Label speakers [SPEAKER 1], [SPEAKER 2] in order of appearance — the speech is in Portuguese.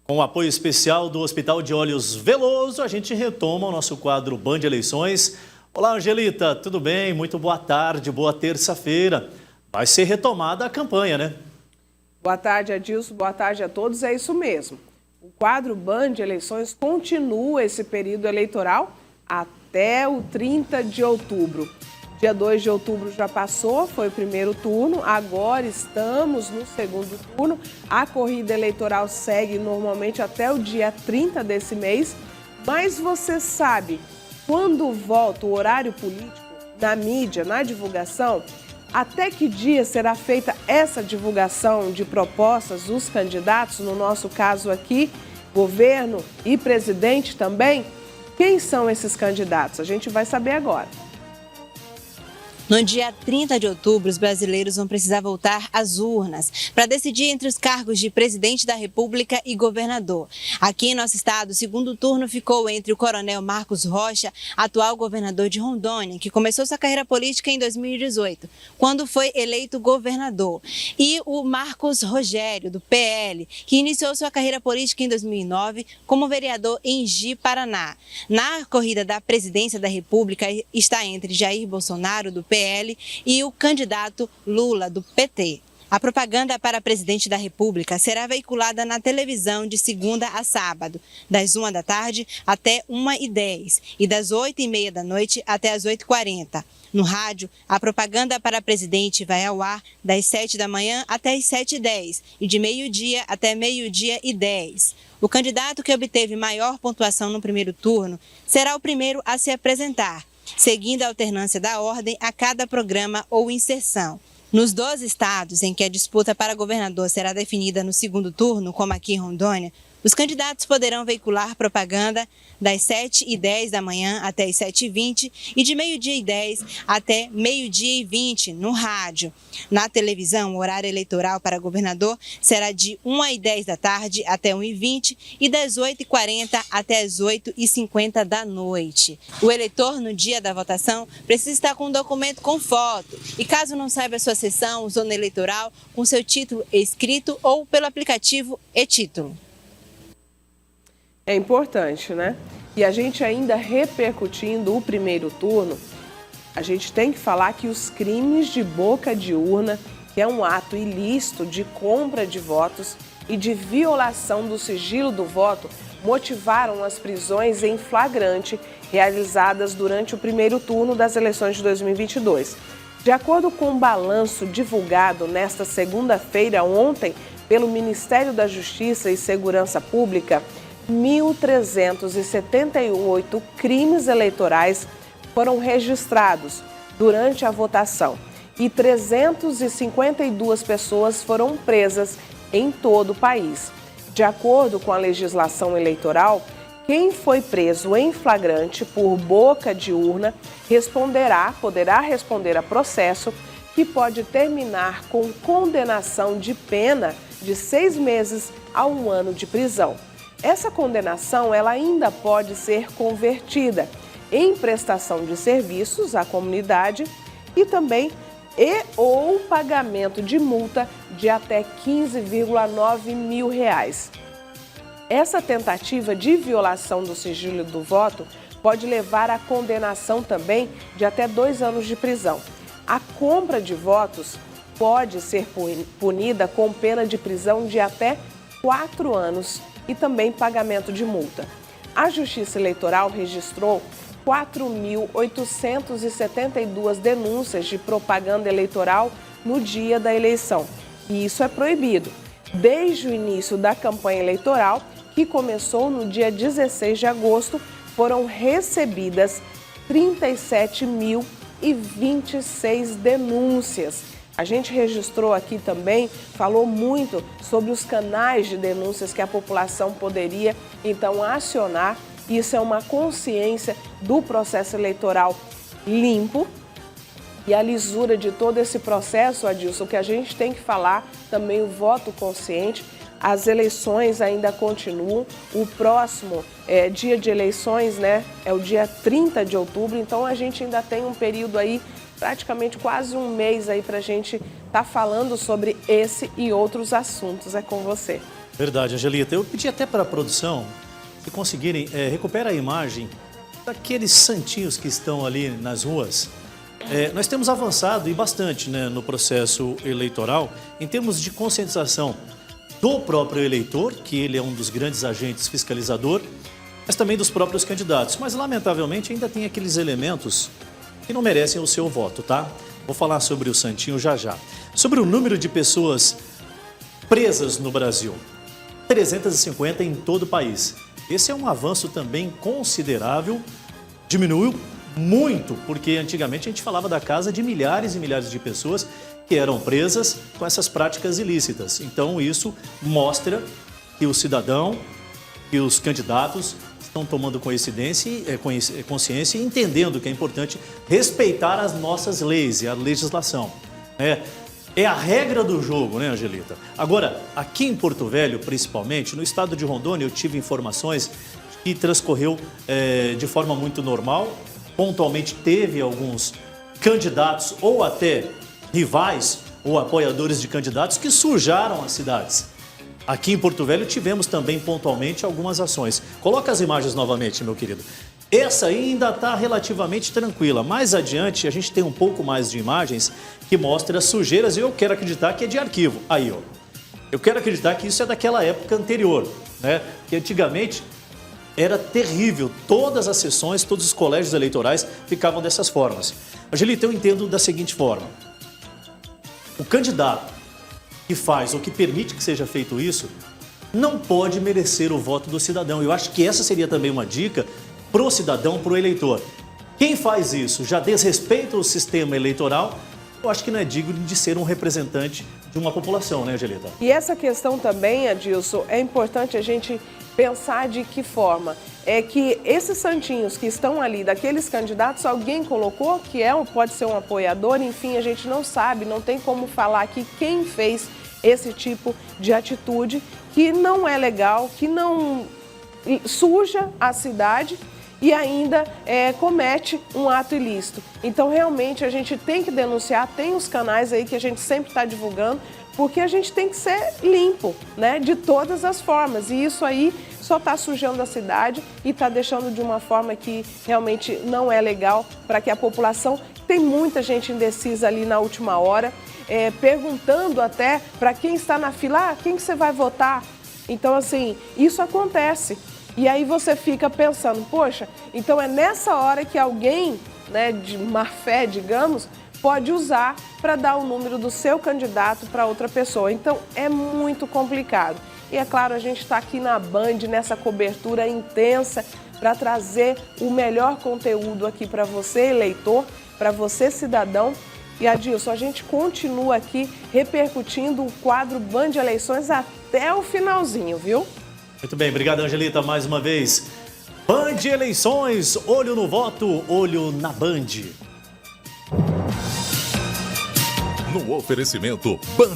[SPEAKER 1] Com o apoio especial do Hospital de Olhos Veloso, a gente retoma o nosso quadro Band Eleições. Olá, Angelita, tudo bem? Muito boa tarde, boa terça-feira. Vai ser retomada a campanha, né?
[SPEAKER 2] Boa tarde, Adilson. Boa tarde a todos. É isso mesmo. O quadro Band Eleições continua esse período eleitoral até o 30 de outubro. Dia 2 de outubro já passou, foi o primeiro turno, agora estamos no segundo turno. A corrida eleitoral segue normalmente até o dia 30 desse mês, mas você sabe quando volta o horário político na mídia, na divulgação? Até que dia será feita essa divulgação de propostas dos candidatos, no nosso caso aqui, governo e presidente também? Quem são esses candidatos? A gente vai saber agora.
[SPEAKER 3] No dia 30 de outubro, os brasileiros vão precisar voltar às urnas para decidir entre os cargos de presidente da República e governador. Aqui em nosso estado, o segundo turno ficou entre o coronel Marcos Rocha, atual governador de Rondônia, que começou sua carreira política em 2018, quando foi eleito governador, e o Marcos Rogério, do PL, que iniciou sua carreira política em 2009 como vereador em Ji-Paraná. Na corrida da presidência da República está entre Jair Bolsonaro, do PL, e o candidato Lula, do PT. A propaganda para presidente da República será veiculada na televisão de segunda a sábado, das 1 da tarde até 1h10 e das 8h30 da noite até as 8h40. No rádio, a propaganda para presidente vai ao ar das 7 da manhã até as 7h10 e de meio-dia até meio-dia e 10. O candidato que obteve maior pontuação no primeiro turno será o primeiro a se apresentar, seguindo a alternância da ordem a cada programa ou inserção. Nos 12 estados em que a disputa para governador será definida no segundo turno, como aqui em Rondônia, os candidatos poderão veicular propaganda das 7h10 da manhã até as 7h20 e de meio-dia e 10 até meio-dia e 20 no rádio. Na televisão, o horário eleitoral para governador será de 1h10 da tarde até 1h20 e das 8h40 até as 8h50 da noite. O eleitor, no dia da votação, precisa estar com um documento com foto e, caso não saiba a sua seção, zona eleitoral, com seu título escrito ou pelo aplicativo e-título.
[SPEAKER 2] É importante, né? E a gente ainda repercutindo o primeiro turno, a gente tem que falar que os crimes de boca de urna, que é um ato ilícito de compra de votos e de violação do sigilo do voto, motivaram as prisões em flagrante realizadas durante o primeiro turno das eleições de 2022. De acordo com um balanço divulgado nesta segunda-feira, ontem, pelo Ministério da Justiça e Segurança Pública, 1.378 crimes eleitorais foram registrados durante a votação e 352 pessoas foram presas em todo o país. De acordo com a legislação eleitoral, quem foi preso em flagrante por boca de urna poderá responder a processo que pode terminar com condenação de pena de 6 meses a 1 ano de prisão. Essa condenação ela ainda pode ser convertida em prestação de serviços à comunidade e também ou pagamento de multa de até R$15,9 mil. Essa tentativa de violação do sigilo do voto pode levar à condenação também de até 2 anos de prisão. A compra de votos pode ser punida com pena de prisão de até 4 anos e também pagamento de multa. A Justiça Eleitoral registrou 4.872 denúncias de propaganda eleitoral no dia da eleição. E isso é proibido. Desde o início da campanha eleitoral, que começou no dia 16 de agosto, foram recebidas 37.026 denúncias. A gente registrou aqui também, falou muito sobre os canais de denúncias que a população poderia, então, acionar. Isso é uma consciência do processo eleitoral limpo e a lisura de todo esse processo, Adilson, que a gente tem que falar também o voto consciente. As eleições ainda continuam, o próximo dia de eleições, né, é o dia 30 de outubro, então a gente ainda tem um período aí, praticamente quase um mês aí para a gente estar falando sobre esse e outros assuntos. É com você.
[SPEAKER 1] Verdade, Angelita. Eu pedi até para a produção, se conseguirem, recupera a imagem daqueles santinhos que estão ali nas ruas. Nós temos avançado e bastante, né, no processo eleitoral em termos de conscientização do próprio eleitor, que ele é um dos grandes agentes fiscalizador, mas também dos próprios candidatos. Mas, lamentavelmente, ainda tem aqueles elementos que não merecem o seu voto, tá? Vou falar sobre o santinho já já. Sobre o número de pessoas presas no Brasil. 350 em todo o país. Esse é um avanço também considerável, diminuiu muito, porque antigamente a gente falava da casa de milhares e milhares de pessoas que eram presas com essas práticas ilícitas. Então isso mostra que o cidadão, que os candidatos estão tomando consciência e entendendo que é importante respeitar as nossas leis e a legislação. É a regra do jogo, né, Angelita? Agora, aqui em Porto Velho, principalmente, no estado de Rondônia, eu tive informações que transcorreu de forma muito normal. Pontualmente teve alguns candidatos ou até rivais ou apoiadores de candidatos que sujaram as cidades. Aqui em Porto Velho tivemos também pontualmente algumas ações. Coloca as imagens novamente, meu querido. Essa ainda está relativamente tranquila. Mais adiante a gente tem um pouco mais de imagens que mostra as sujeiras e eu quero acreditar que é de arquivo. Aí, ó. Eu quero acreditar que isso é daquela época anterior, né? Que antigamente era terrível. Todas as sessões, todos os colégios eleitorais ficavam dessas formas. Angelita, eu entendo da seguinte forma. O candidato que faz ou que permite que seja feito isso não pode merecer o voto do cidadão. Eu acho que essa seria também uma dica para o cidadão, para o eleitor. Quem faz isso já desrespeita o sistema eleitoral, eu acho que não é digno de ser um representante de uma população, né, Angelita?
[SPEAKER 2] E essa questão também, Adilson, é importante a gente pensar de que forma. É que esses santinhos que estão ali, daqueles candidatos, alguém colocou que pode ser um apoiador, enfim, a gente não sabe, não tem como falar aqui quem fez esse tipo de atitude que não é legal, que não suja a cidade e ainda comete um ato ilícito. Então, realmente, a gente tem que denunciar, tem os canais aí que a gente sempre está divulgando, porque a gente tem que ser limpo, né, de todas as formas. E isso aí só está sujando a cidade e está deixando de uma forma que realmente não é legal para que a população... Tem muita gente indecisa ali na última hora, perguntando até para quem está na fila, quem que você vai votar? Então, assim, isso acontece. E aí você fica pensando, poxa, então é nessa hora que alguém, né, de má fé, digamos, pode usar para dar o número do seu candidato para outra pessoa. Então é muito complicado. E é claro, a gente está aqui na Band, nessa cobertura intensa, para trazer o melhor conteúdo aqui para você, eleitor, para você, cidadão. E, Adilson, a gente continua aqui repercutindo o quadro Band Eleições até o finalzinho, viu?
[SPEAKER 1] Muito bem, obrigado, Angelita, mais uma vez. Band Eleições, olho no voto, olho na Band.
[SPEAKER 4] No oferecimento Band